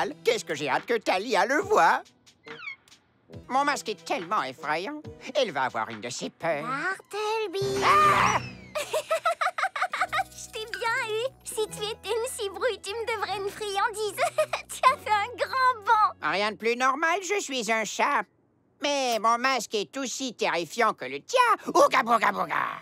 génial! Qu'est-ce que j'ai hâte que Talia le voie! Mon masque est tellement effrayant. Elle va avoir une de ses peurs. Bartleby! Ah! Je t'ai bien eu! Si tu étais une cibrouille, tu me devrais une friandise. Tu as fait un grand bond! Rien de plus normal, je suis un chat. Mais mon masque est aussi terrifiant que le tien. Ouga bouga bouga!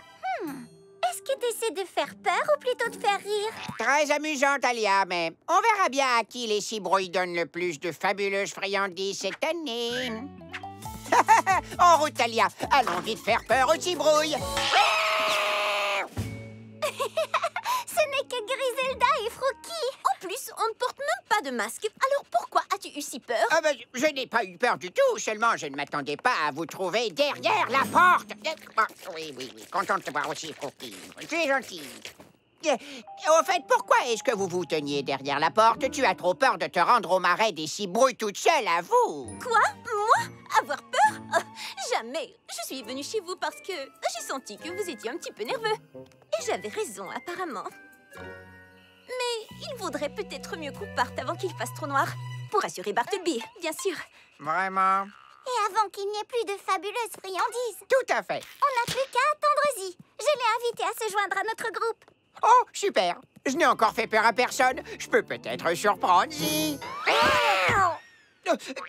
Est-ce que tu essaies de faire peur ou plutôt de faire rire? Très amusant, Talia, mais on verra bien à qui les cibrouilles donnent le plus de fabuleuses friandises cette année. En route, Talia. Allons vite faire peur aux cibrouilles. Ce n'est que Griselda et Froki. En plus, on ne porte même pas de masque. Alors pourquoi as-tu eu si peur? Ah ben, je n'ai pas eu peur du tout. Seulement, je ne m'attendais pas à vous trouver derrière la porte. Ah, oui, contente de te voir aussi, Froki. Tu es gentille. Au fait, pourquoi est-ce que vous vous teniez derrière la porte? Tu as trop peur de te rendre au marais des cibrouilles toute seule, à vous. Quoi? Moi? Avoir peur? Oh, jamais. Je suis venue chez vous parce que j'ai senti que vous étiez un petit peu nerveux. Et j'avais raison, apparemment. Mais il vaudrait peut-être mieux qu'on parte avant qu'il fasse trop noir. Pour assurer Bartleby, bien sûr. Vraiment? Et avant qu'il n'y ait plus de fabuleuses friandises. Tout à fait. On n'a plus qu'à attendre Zi. Je l'ai invité à se joindre à notre groupe. Oh, super. Je n'ai encore fait peur à personne. Je peux peut-être surprendre Zi.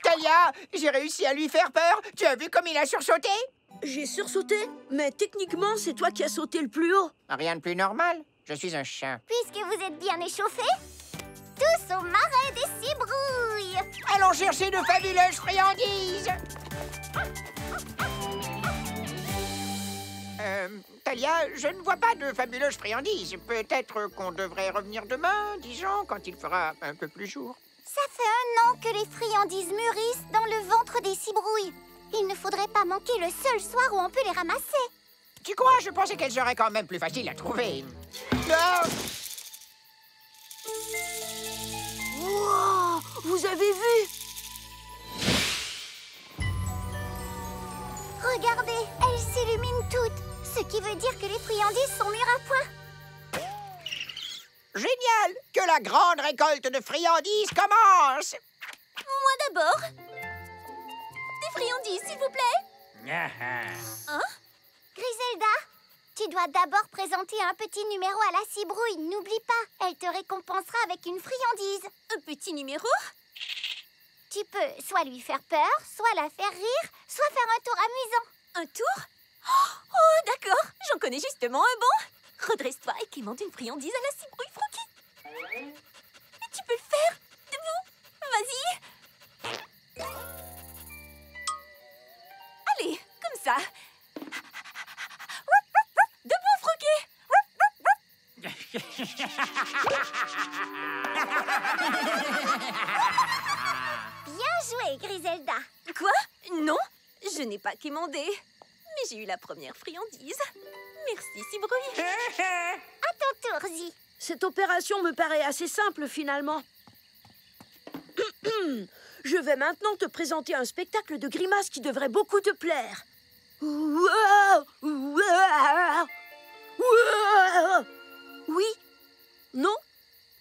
Talia, j'ai réussi à lui faire peur. Tu as vu comme il a sursauté? J'ai sursauté, mais techniquement, c'est toi qui as sauté le plus haut. Rien de plus normal. Je suis un chat. Puisque vous êtes bien échauffés, tous au marais des cibrouilles. Allons chercher de fabuleuses friandises. Talia, je ne vois pas de fabuleuses friandises. Peut-être qu'on devrait revenir demain, disons, quand il fera un peu plus jour. Ça fait 1 an que les friandises mûrissent dans le ventre des cibrouilles. Il ne faudrait pas manquer le seul soir où on peut les ramasser. Tu crois? Je pensais qu'elles seraient quand même plus faciles à trouver. Non! Wow, vous avez vu? Regardez, elles s'illuminent toutes. Ce qui veut dire que les friandises sont mûres à point. Génial! Que la grande récolte de friandises commence! Moi d'abord. Des friandises, s'il vous plaît. Hein? Griselda, tu dois d'abord présenter un petit numéro à la cibrouille. N'oublie pas, elle te récompensera avec une friandise. Un petit numéro? Tu peux soit lui faire peur, soit la faire rire, soit faire un tour amusant. Un tour? Oh, d'accord. J'en connais justement un bon. Redresse-toi et quémande une friandise à la cibrouille Froki. Tu peux le faire, debout. Vas-y. Allez, comme ça. Debout, Froki. Bien joué, Griselda. Quoi? Non, je n'ai pas quémandé. Mais j'ai eu la première friandise. Merci, cibrouille. À ton tour, Zi. Cette opération me paraît assez simple, finalement. Je vais maintenant te présenter un spectacle de grimaces qui devrait beaucoup te plaire. Oui? Non?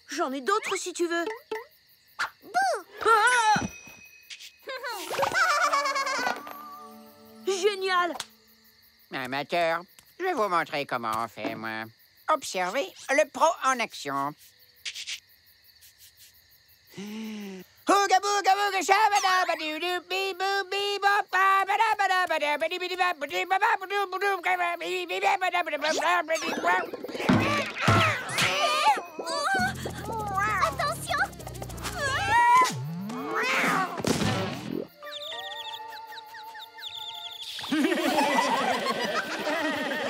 J'en ai d'autres si tu veux. Génial! Amateur, je vais vous montrer comment on fait, moi. Observez le pro en action. Hooga booga booga shabada badoo doo bee boo bee bop ba ba da ba da ba da ba dee bee ba ba dee ba ba ba doo ba doo ba ba bee bee ba ba da ba da ba ba ba dee ba. Attention!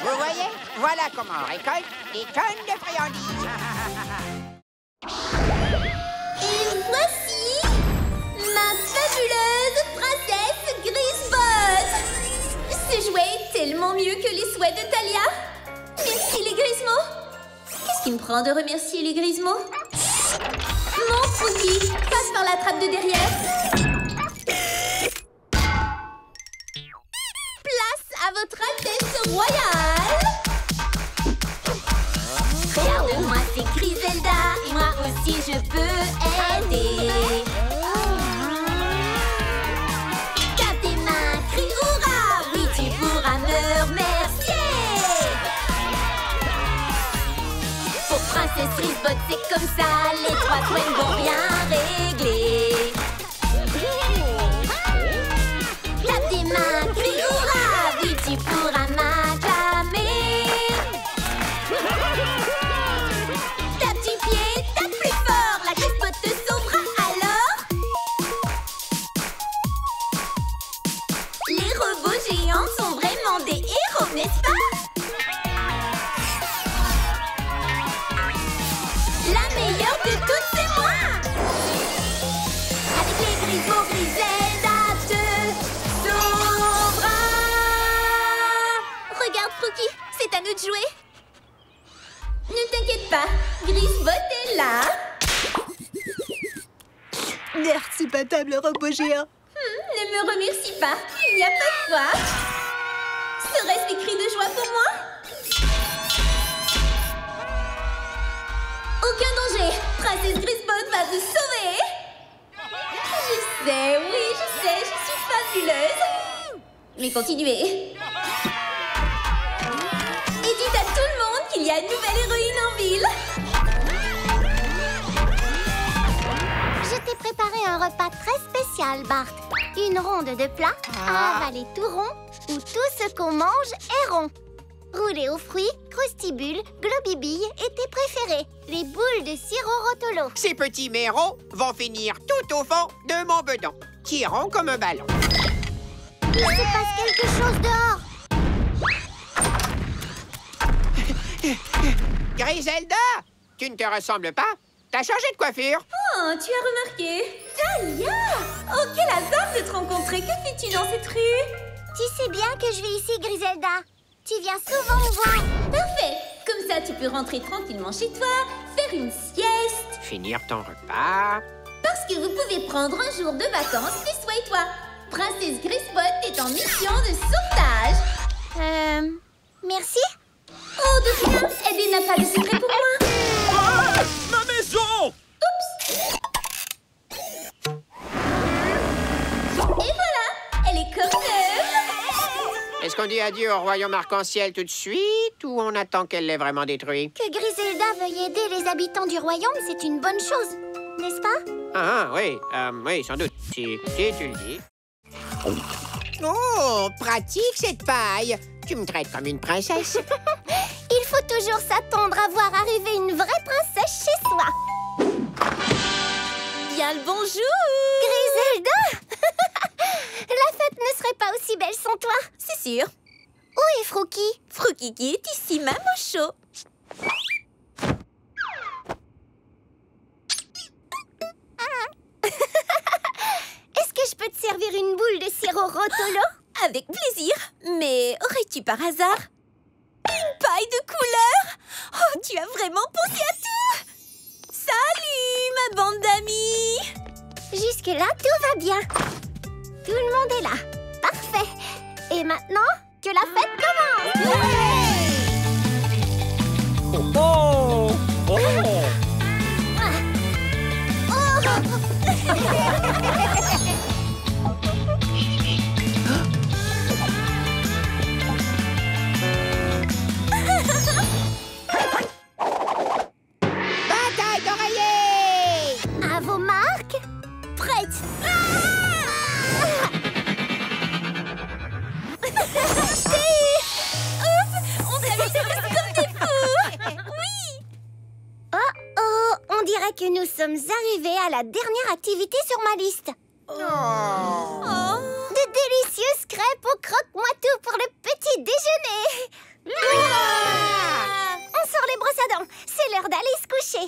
Vous voyez? Voilà comment on récolte des tonnes de friandises. Et voici ma fabuleuse princesse Grisbot. Ce jouet est tellement mieux que les souhaits de Talia. Merci les Grismos. Qu'est-ce qui me prend de remercier les Grismos? Mon Froki, passe par la trappe de derrière. Place à votre Altesse royale. Regarde-moi, c'est Griselda. Et moi aussi, je peux aider. Princesse Grisbot, c'est comme ça. Les 3 couettes vont bien régler. Clap des mains, crie hurrah. Oui, tu pourras m'acclamer. Tape du pied, tape plus fort. La Grisbot te sauvera alors. Les robots géants sont vraiment des héros, n'est-ce pas? La meilleure de toutes, c'est moi! Avec les Grisbots, Griselda te sauvera! Regarde, Frookie, c'est à nous de jouer. Ne t'inquiète pas, Grisbot est là. Merci, Patame, le robot géant. Ne me remercie pas, il n'y a pas de quoi. Serait-ce des cris de joie pour moi? Aucun danger, Princesse Grisbot va vous sauver. Je sais, oui, je sais, je suis fabuleuse. Mais continuez. Et dites à tout le monde qu'il y a une nouvelle héroïne en ville. Je t'ai préparé un repas très spécial, Bart. Une ronde de plats à avaler tout rond, où tout ce qu'on mange est rond. Roulé aux fruits, crustibules, globibilles et tes préférés, les boules de sirop Rotolo. Ces petits mérons vont finir tout au fond de mon bedon, tirant comme un ballon. Il se passe quelque chose dehors. Griselda, tu ne te ressembles pas? T'as changé de coiffure? Oh, tu as remarqué? Talia! Oh, quel hasard de te rencontrer! Que fais-tu dans cette rue? Tu sais bien que je vis ici, Griselda. Tu viens souvent me voir. Parfait! Comme ça, tu peux rentrer tranquillement chez toi, faire une sieste. Finir ton repas. Parce que vous pouvez prendre un jour de vacances, les toi et toi. Princesse Grisbot est en mission de sauvetage. Merci. Oh, de rien! Eddie n'a pas de secret pour moi. Ah, ma maison! Et voilà! Elle est comme neuve. Est-ce qu'on dit adieu au royaume arc-en-ciel tout de suite ou on attend qu'elle l'ait vraiment détruit? Que Griselda veuille aider les habitants du royaume, c'est une bonne chose, n'est-ce pas? Oui, sans doute, si tu le dis. Oh, pratique cette paille. Tu me traites comme une princesse. Il faut toujours s'attendre à voir arriver une vraie princesse chez soi. Bien le bonjour! Griselda! La fête ne serait pas aussi belle sans toi. C'est sûr. Où est Frookie? Frookie qui est ici même au chaud. Est-ce que je peux te servir une boule de sirop Rotolo? Avec plaisir. Mais aurais-tu par hasard une paille de couleur? Oh, tu as vraiment pensé à tout! Salut, ma bande d'amis! Jusque-là, tout va bien. Tout le monde est là. Parfait. Et maintenant, que la fête commence! Oh! Oh! Bataille d'oreiller! À vos marques, prête. On s'amuse tous comme des fous! Oui! Oh, on dirait que nous sommes arrivés à la dernière activité sur ma liste. Oh. De délicieuses crêpes au croque-moi-tout pour le petit déjeuner. On sort les brosses à dents. C'est l'heure d'aller se coucher.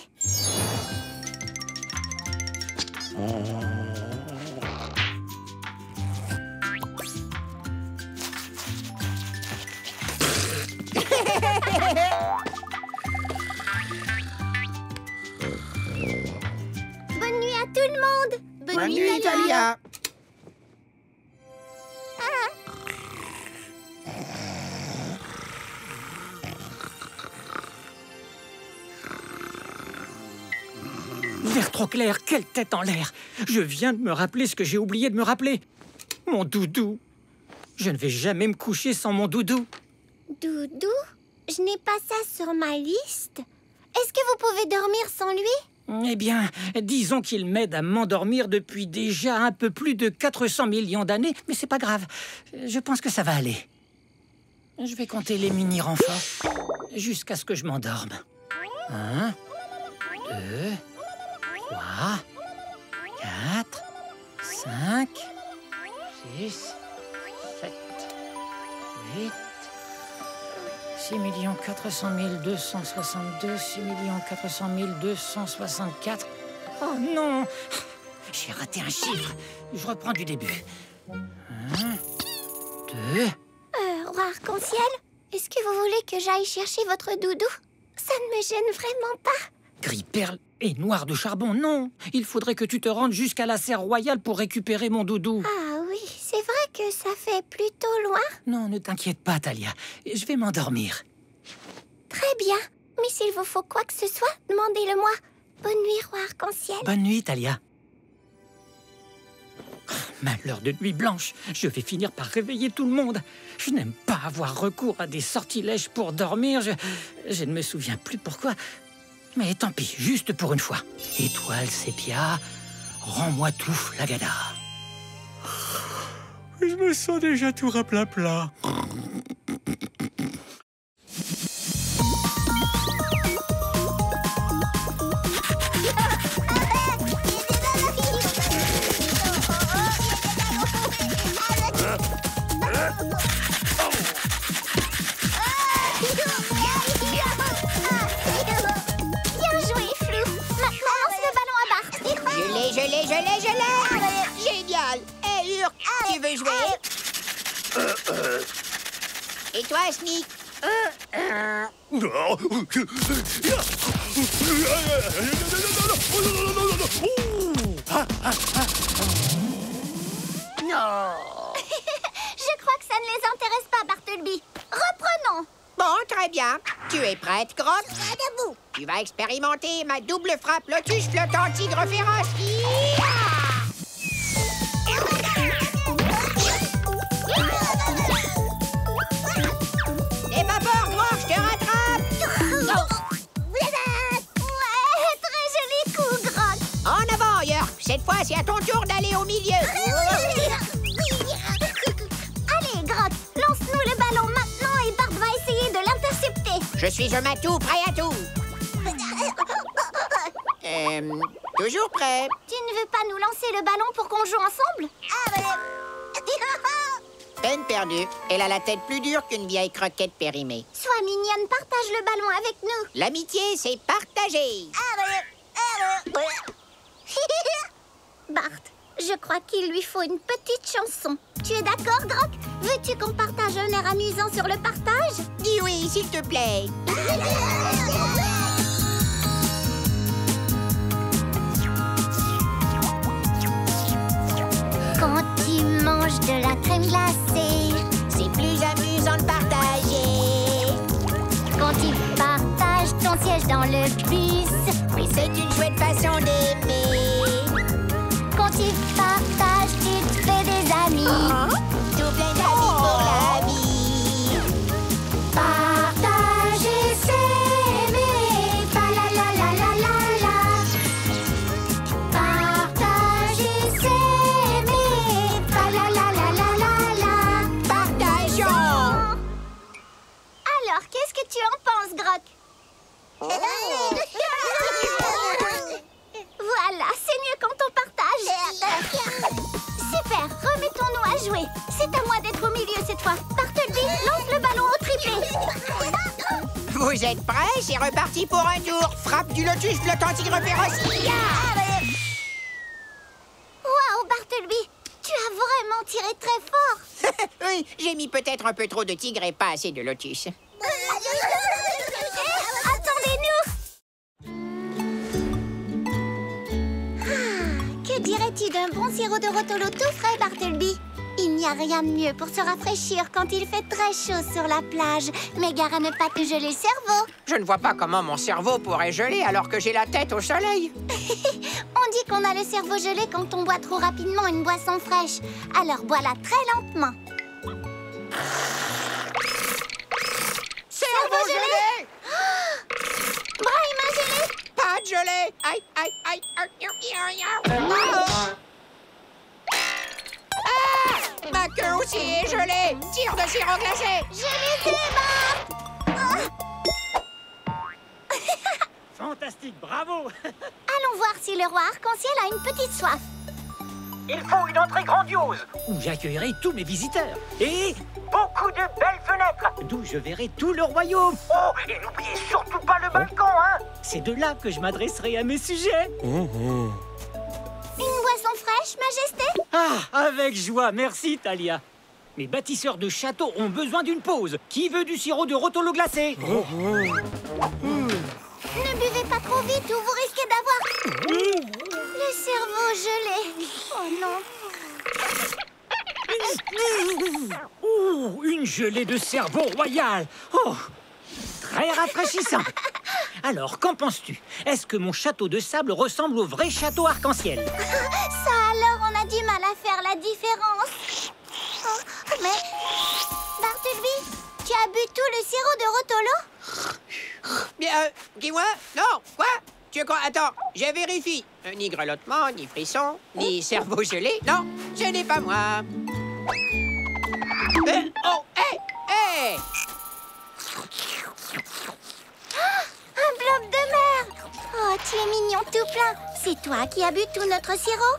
Bonne nuit à tout le monde. Bonne nuit, Talia. Vert trop clair, quelle tête en l'air! Je viens de me rappeler ce que j'ai oublié de me rappeler. Mon doudou. Je ne vais jamais me coucher sans mon doudou. Doudou, je n'ai pas ça sur ma liste. Est-ce que vous pouvez dormir sans lui? Eh bien, disons qu'il m'aide à m'endormir depuis déjà un peu plus de 400 millions d'années, mais c'est pas grave. Je pense que ça va aller. Je vais compter les mini-renforts jusqu'à ce que je m'endorme. 1, 2, 3, 4, 5, 6, 7, 8... 6 400 262, 6 400 264. Oh non! J'ai raté un chiffre. Je reprends du début. 1, 2... Roi Arc-en-Ciel, est-ce que vous voulez que j'aille chercher votre doudou? Ça ne me gêne vraiment pas. Gris perle et noir de charbon, non! Il faudrait que tu te rendes jusqu'à la serre royale pour récupérer mon doudou. Ah oui, c'est vrai que ça fait plutôt loin. Non, ne t'inquiète pas, Thalia. Je vais m'endormir. Très bien. Mais s'il vous faut quoi que ce soit, demandez-le-moi. Bonne nuit, Roi Arc-en-Ciel. Bonne nuit, Thalia. Malheur de nuit blanche, je vais finir par réveiller tout le monde. Je n'aime pas avoir recours à des sortilèges pour dormir. Je ne me souviens plus pourquoi. Mais tant pis, juste pour une fois. Étoile sépia, rends-moi tout, Flagada. Je me sens déjà tout raplapla. Je l'ai! Génial! Hé, Urk, tu veux jouer? Et toi, Sneak? Non. Je crois que ça ne les intéresse pas, Bartleby. Reprenons. Bon, très bien. Tu es prête, Grotte? Debout. Tu vas expérimenter ma double frappe lotus flottant tigre féroce. N'aie pas peur, Grotte, je te rattrape. Ouais, très joli coup, Grotte. En avant, York. Cette fois, c'est à ton tour d'aller au milieu. Allez, Grotte, lance-nous le ballon maintenant et Bart va essayer de l'intercepter. Je suis un matou, prêt à tout. Toujours prêt. Tu ne veux pas nous lancer le ballon pour qu'on joue ensemble? Peine perdue. Elle a la tête plus dure qu'une vieille croquette périmée. Sois mignonne, partage le ballon avec nous. L'amitié, c'est partagé. Bart, je crois qu'il lui faut une petite chanson. Tu es d'accord, Grock? Veux-tu qu'on partage un air amusant sur le partage? Dis oui, s'il te plaît. Quand tu manges de la crème glacée, C'est plus amusant de partager. quand tu partages ton siège dans le bus, Mais c'est une chouette façon d'aimer. quand tu partages, tu te fais des amis. Tout plein d'amis pour la vie. Partager, c'est aimer. Pa la la la la la la. Partager, c'est aimer. Pa la la la la la la. Partageons. Alors, qu'est-ce que tu en penses, Grock? Voilà, c'est mieux quand on partage. Super, remettons-nous à jouer. C'est à moi d'être au milieu cette fois. Bartleby, lance le ballon au triplé. Vous êtes prêts? C'est reparti pour un tour. Frappe du lotus flottant tigre féroce. Waouh, Bartleby, tu as vraiment tiré très fort. Oui, j'ai mis peut-être un peu trop de tigre et pas assez de lotus. Attendez-nous. Que dirais-tu d'un bon sirop de rotolo tout frais, Bartleby? Il n'y a rien de mieux pour se rafraîchir quand il fait très chaud sur la plage. Mais gare à ne pas te geler le cerveau. Je ne vois pas comment mon cerveau pourrait geler alors que j'ai la tête au soleil. On dit qu'on a le cerveau gelé quand on boit trop rapidement une boisson fraîche. Alors bois-la très lentement. Cerveau gelé! Brahima de gelée. Aïe, aïe, aïe, aïe, aïe, aïe. Ah! Ma queue aussi est gelée. Tire de sirop glacé. Je les ai, Bart. Fantastique, bravo. Allons voir si le roi arc-en-ciel a une petite soif. Il faut une entrée grandiose, Où j'accueillerai tous mes visiteurs. Et beaucoup de belles fenêtres. d'où je verrai tout le royaume. Oh, et n'oubliez surtout pas le balcon, hein. C'est de là que je m'adresserai à mes sujets. Une boisson fraîche, Majesté? Ah, avec joie, merci Talia. Mes bâtisseurs de châteaux ont besoin d'une pause. Qui veut du sirop de rotolo glacé? Ne buvez pas trop vite ou vous risquez d'avoir le cerveau gelé. Oh non. Ouh, une gelée de cerveau royal. Oh, très rafraîchissant. Alors, qu'en penses-tu? Est-ce que mon château de sable ressemble au vrai château arc-en-ciel? Ça alors, on a du mal à faire la différence. Oh, mais, Bartleby, tu as bu tout le sirop de Rotolo? Bien, dis-moi. Non, quoi? Tu crois? Attends, je vérifie. Ni grelottement, ni frisson, ni cerveau gelé. Non, ce n'est pas moi. Oh, hé, hé! Un blob de mer! Oh, tu es mignon tout plein. C'est toi qui as bu tout notre sirop?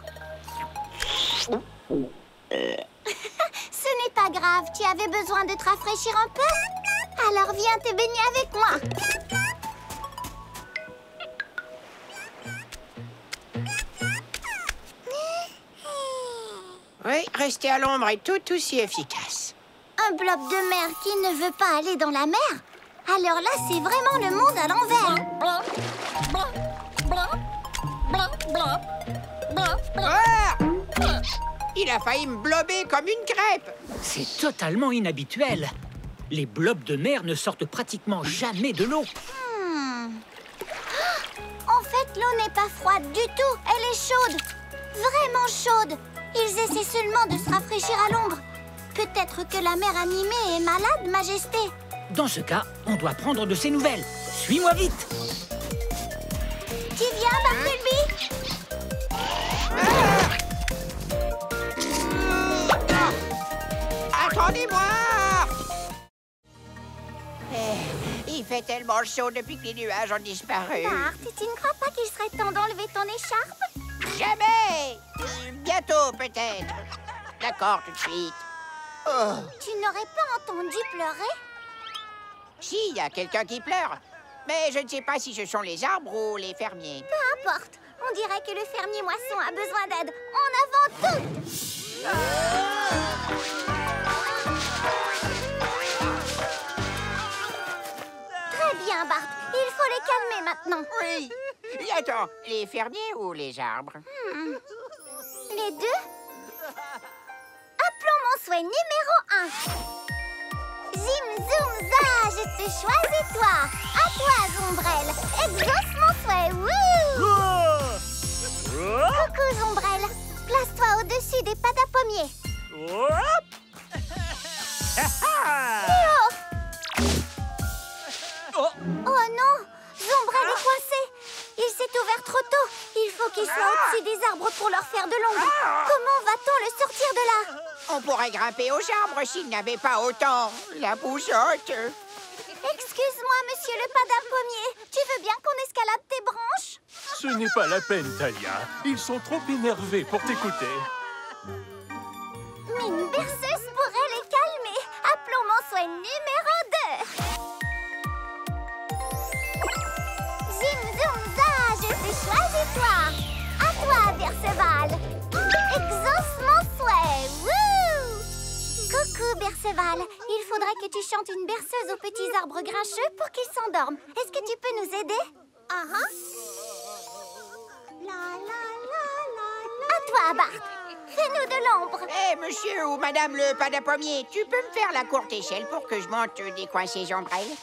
Ce n'est pas grave, tu avais besoin de te rafraîchir un peu? Alors viens te baigner avec moi. Oui, rester à l'ombre est tout aussi efficace. Un blob de mer qui ne veut pas aller dans la mer? Alors là, c'est vraiment le monde à l'envers. Ah! Il a failli me blober comme une crêpe. C'est totalement inhabituel. Les blobs de mer ne sortent pratiquement jamais de l'eau. En fait, l'eau n'est pas froide du tout. Elle est chaude. Vraiment chaude. Ils essaient seulement de se rafraîchir à l'ombre. Peut-être que la mer animée est malade, Majesté. Dans ce cas, on doit prendre de ses nouvelles. Suis-moi vite. Tu viens, Bartleby? Attendez-moi! Il fait tellement chaud depuis que les nuages ont disparu. Bart, tu ne crois pas qu'il serait temps d'enlever ton écharpe? Jamais! Bientôt, peut-être. D'accord, tout de suite. Oh. Tu n'aurais pas entendu pleurer? Si, il y a quelqu'un qui pleure. Mais je ne sais pas si ce sont les arbres ou les fermiers. Peu importe. On dirait que le fermier moisson a besoin d'aide. En avant tout! Très bien, Bart. Il faut les calmer maintenant. Oui. Et attends, les fermiers ou les arbres? Les deux? Appelons mon souhait numéro 1. Zim, zoom, za, je te choisis toi. À toi, Zombrelle. Exauce mon souhait. Wouh! Coucou, Zombrelle. Place-toi au-dessus des pâtes à pommier. Oh non! Zombrelle est coincé. Il s'est ouvert trop tôt. Il faut qu'il soit au-dessus des arbres pour leur faire de l'ombre. Comment va-t-on le sortir de là? On pourrait grimper aux arbres s'il n'avait pas autant la bougeotte. Excuse-moi, monsieur le padin pommier. Tu veux bien qu'on escalade tes branches? Ce n'est pas la peine, Talia. Ils sont trop énervés pour t'écouter. Mais une berceuse pourrait les calmer. Appelons mon souhait numéro 2. Zim, zoom, za, je te choisis toi. À toi, Berceval. Exauce mon souhait. Wouh! Coucou, Berceval. Il faudrait que tu chantes une berceuse aux petits arbres grincheux pour qu'ils s'endorment. Est-ce que tu peux nous aider? À toi, Bart. Fais-nous de l'ombre. Hé, monsieur ou madame le padin pommier, tu peux me faire la courte échelle pour que je monte des coins ces ombrelles?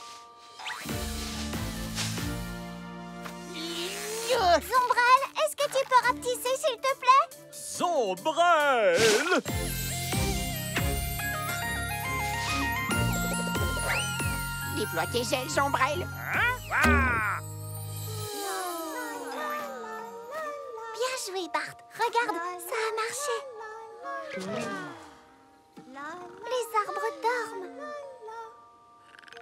Zombrelle, est-ce que tu peux rapetisser, s'il te plaît? Zombrelle! Déploie tes ailes, ombrelles. joué, Bart. Regarde, ça a marché. Les arbres dorment.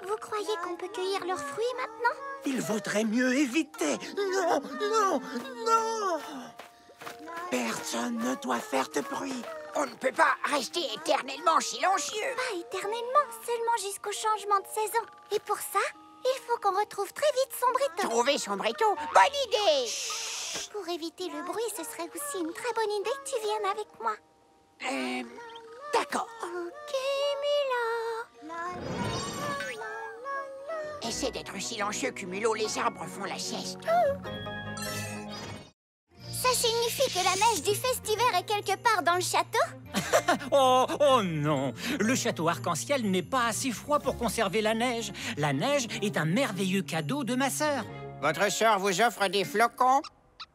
Vous croyez qu'on peut cueillir leurs fruits maintenant? Il vaudrait mieux éviter. Non, non, non. Personne ne doit faire de bruit. On ne peut pas rester éternellement silencieux. Pas éternellement, seulement jusqu'au changement de saison. Et pour ça, il faut qu'on retrouve très vite Sombretto. Trouver Sombretto, bonne idée. Pour éviter le bruit, ce serait aussi une très bonne idée que tu viennes avec moi. D'accord. Ok, Milo. Essaie d'être silencieux, Cumulo. Les arbres font la sieste. Ça signifie que la neige du festival est quelque part dans le château? Oh non! Le château arc-en-ciel n'est pas assez froid pour conserver la neige. La neige est un merveilleux cadeau de ma sœur. Votre sœur vous offre des flocons?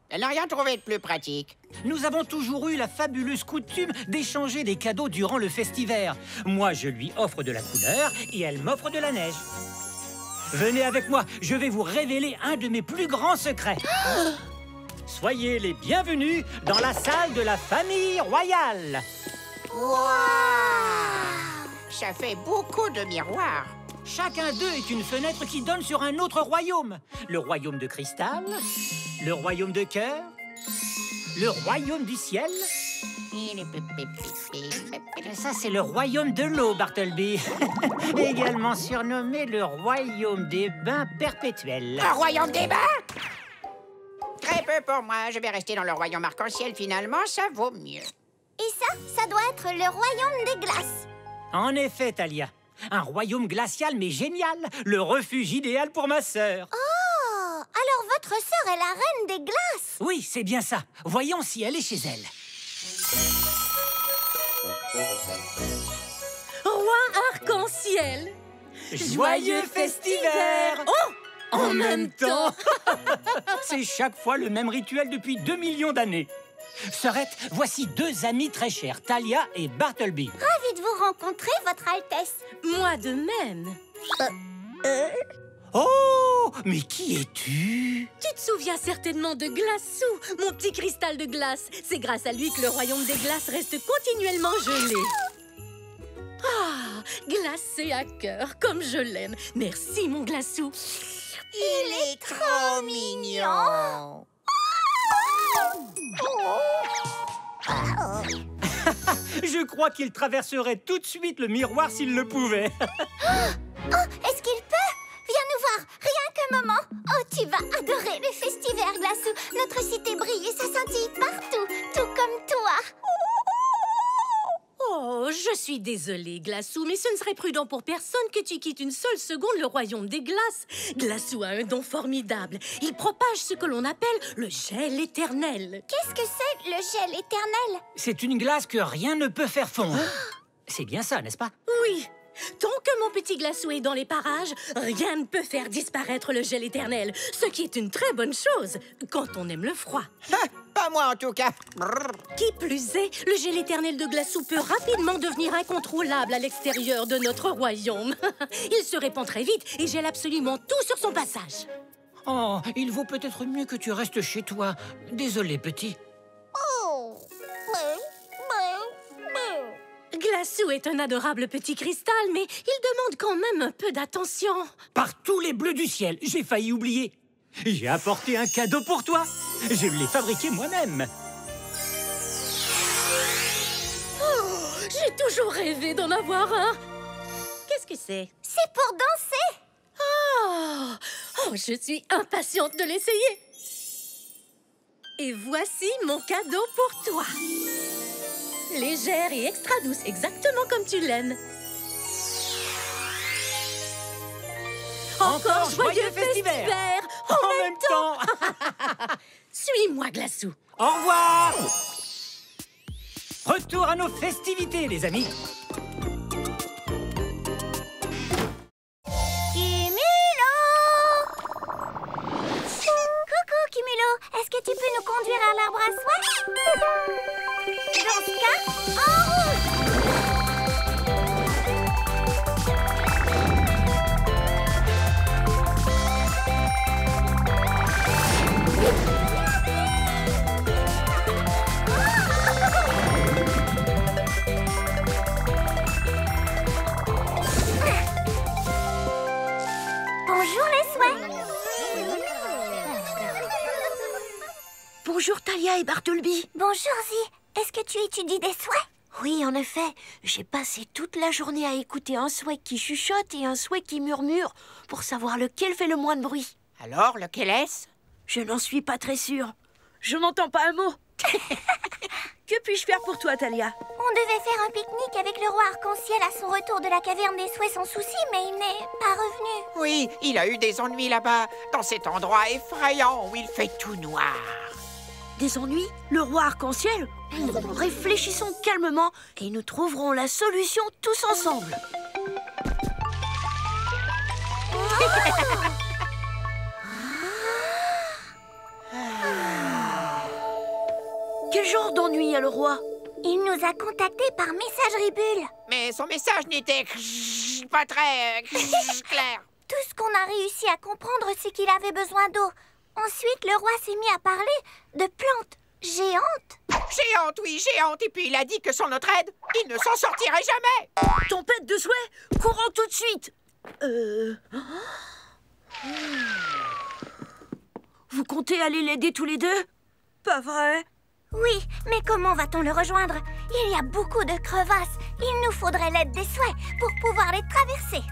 Elle n'a rien trouvé de plus pratique. Nous avons toujours eu la fabuleuse coutume d'échanger des cadeaux durant le festival. Moi, je lui offre de la couleur et elle m'offre de la neige. Venez avec moi, je vais vous révéler un de mes plus grands secrets. Soyez les bienvenus dans la salle de la famille royale. Wow! Ça fait beaucoup de miroirs. Chacun d'eux est une fenêtre qui donne sur un autre royaume. Le royaume de cristal, le royaume de cœur, le royaume du ciel. Ça, c'est le royaume de l'eau, Bartleby. Également surnommé le royaume des bains perpétuels. Un royaume des bains? Très peu pour moi. Je vais rester dans le royaume arc-en-ciel. Finalement, ça vaut mieux. Et ça doit être le royaume des glaces. En effet, Talia. Un royaume glacial, mais génial. Le refuge idéal pour ma sœur. Oh! Alors votre sœur est la reine des glaces? Oui, c'est bien ça. Voyons si elle est chez elle. Roi arc-en-ciel. Joyeux festival! Oh! En même temps. C'est chaque fois le même rituel depuis 2 millions d'années. Sœurette, voici 2 amis très chers, Talia et Bartleby. Ravie de vous rencontrer, Votre Altesse. Moi de même. Oh, mais qui es-tu? Tu te souviens certainement de Glassou, mon petit cristal de glace. C'est grâce à lui que le royaume des glaces reste continuellement gelé. Ah, glacé à cœur, comme je l'aime. Merci, mon Glassou. Il est trop mignon. Je crois qu'il traverserait tout de suite le miroir s'il le pouvait. Oh, est-ce qu'il peut? Viens nous voir, rien qu'un moment. Oh, tu vas adorer le festival, Glassou. Notre cité brille et ça scintille partout, tout comme toi. Oh, je suis désolée, Glassou, mais ce ne serait prudent pour personne que tu quittes une seule seconde le royaume des glaces. Glassou a un don formidable. Il propage ce que l'on appelle le gel éternel. Qu'est-ce que c'est, le gel éternel? C'est une glace que rien ne peut faire fondre. C'est bien ça, n'est-ce pas? Oui. Tant que mon petit Glassou est dans les parages, rien ne peut faire disparaître le gel éternel, ce qui est une très bonne chose quand on aime le froid. Pas moi, en tout cas. Brrr. Qui plus est, le gel éternel de Glassou peut rapidement devenir incontrôlable à l'extérieur de notre royaume. Il se répand très vite et gèle absolument tout sur son passage. Oh, il vaut peut-être mieux que tu restes chez toi. Désolé, petit. Oh. Glassou est un adorable petit cristal, mais il demande quand même un peu d'attention. Par tous les bleus du ciel, j'ai failli oublier. J'ai apporté un cadeau pour toi. Je l'ai fabriqué moi-même. Oh, j'ai toujours rêvé d'en avoir un. Qu'est-ce que c'est? C'est pour danser. Oh, je suis impatiente de l'essayer. Et voici mon cadeau pour toi. Légère et extra douce, exactement comme tu l'aimes. Encore joyeux festival en même temps. Suis-moi, Glassou. Au revoir. Retour à nos festivités, les amis. Cumulo! Coucou, Cumulo. Est-ce que tu peux nous conduire à l'arbre à soie? Dans ce cas, en route! Talia et Bartleby. Bonjour, Zi. Est-ce que tu étudies des souhaits? Oui, en effet. J'ai passé toute la journée à écouter un souhait qui chuchote et un souhait qui murmure pour savoir lequel fait le moins de bruit. Alors, lequel est-ce? Je n'en suis pas très sûre. Je n'entends pas un mot. Que puis-je faire pour toi, Talia? On devait faire un pique-nique avec le roi arc-en-ciel à son retour de la caverne des souhaits sans souci, mais il n'est pas revenu. Oui, il a eu des ennuis là-bas, dans cet endroit effrayant où il fait tout noir. Des ennuis? Le roi arc-en-ciel? Réfléchissons calmement et nous trouverons la solution tous ensemble. Quel genre d'ennui a le roi? Il nous a contactés par messagerie bulle. Mais son message n'était pas très clair. Tout ce qu'on a réussi à comprendre, c'est qu'il avait besoin d'eau. Ensuite, le roi s'est mis à parler de plantes géantes. Géante, oui, géante. Et puis il a dit que sans notre aide, il ne s'en sortirait jamais. Tempête de souhait, courons tout de suite. Vous comptez aller l'aider tous les deux? Pas vrai? Oui, mais comment va-t-on le rejoindre? Il y a beaucoup de crevasses. Il nous faudrait l'aide des souhaits pour pouvoir les traverser.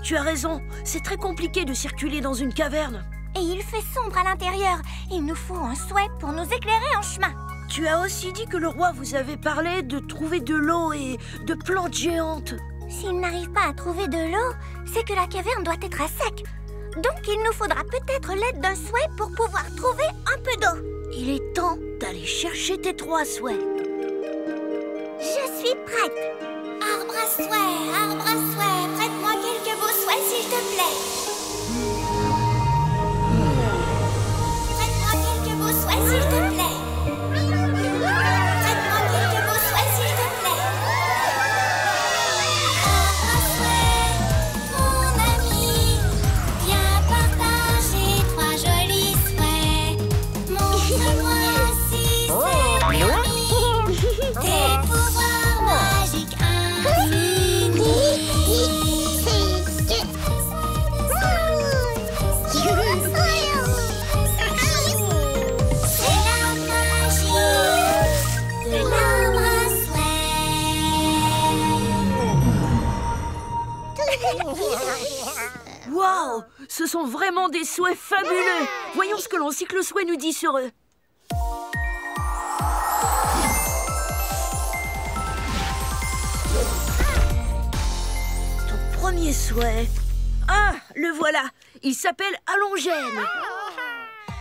Tu as raison, c'est très compliqué de circuler dans une caverne. Et il fait sombre à l'intérieur. Il nous faut un souhait pour nous éclairer en chemin. Tu as aussi dit que le roi vous avait parlé de trouver de l'eau et de plantes géantes. S'il n'arrive pas à trouver de l'eau, c'est que la caverne doit être à sec. Donc il nous faudra peut-être l'aide d'un souhait pour pouvoir trouver un peu d'eau. Il est temps d'aller chercher tes 3 souhaits. Je suis prête. Arbre à souhait, prête-moi quelques beaux souhaits s'il te plaît. Prête-moi quelques beaux souhaits s'il te plaît. Prête-moi quelques beaux souhaits s'il te plaît. Arbre à souhait, mon ami, viens partager 3 jolis souhaits. Montre-moi si c'est permis. Tes pouvoirs magiques infinis. C'est la magie de l'arbre à souhait. Waouh, ce sont vraiment des souhaits fabuleux. Voyons ce que l'encycle souhait nous dit sur eux. Ton premier souhait. Ah, le voilà. Il s'appelle Allongène.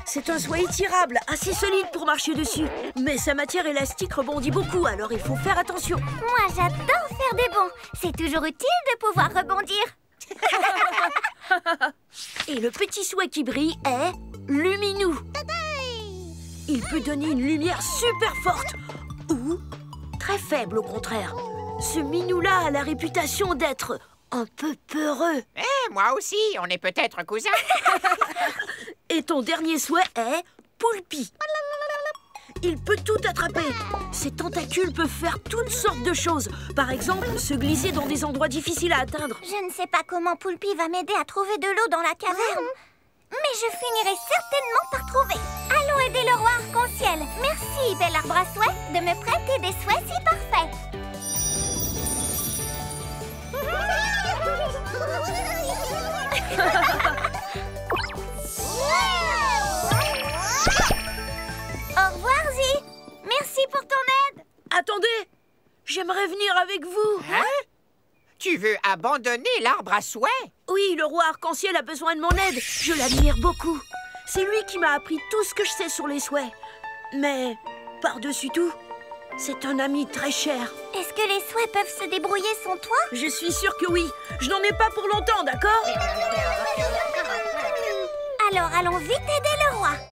C'est un souhait étirable, assez solide pour marcher dessus. Mais sa matière élastique rebondit beaucoup, alors il faut faire attention. Moi, j'adore faire des bonds. C'est toujours utile de pouvoir rebondir. Et le petit souhait qui brille est lumineux. Il peut donner une lumière super forte ou très faible au contraire. Ce minou-là a la réputation d'être un peu peureux. Eh, moi aussi, on est peut-être cousins. Et ton dernier souhait est Poulpi. Il peut tout attraper. Ses tentacules peuvent faire toutes sortes de choses. Par exemple, se glisser dans des endroits difficiles à atteindre. Je ne sais pas comment Poulpi va m'aider à trouver de l'eau dans la caverne. Mais je finirai certainement par trouver. Allons aider le roi arc-en-ciel. Merci, bel arbre à souhait, de me prêter des souhaits si parfaits. Au revoir, Zi. Merci pour ton aide. Attendez, j'aimerais venir avec vous. Hein? Tu veux abandonner l'arbre à souhait? Oui, le roi arc-en-ciel a besoin de mon aide. Je l'admire beaucoup. C'est lui qui m'a appris tout ce que je sais sur les souhaits. Mais, par-dessus tout, c'est un ami très cher. Est-ce que les souhaits peuvent se débrouiller sans toi? Je suis sûre que oui. Je n'en ai pas pour longtemps, d'accord? Alors allons vite aider le roi.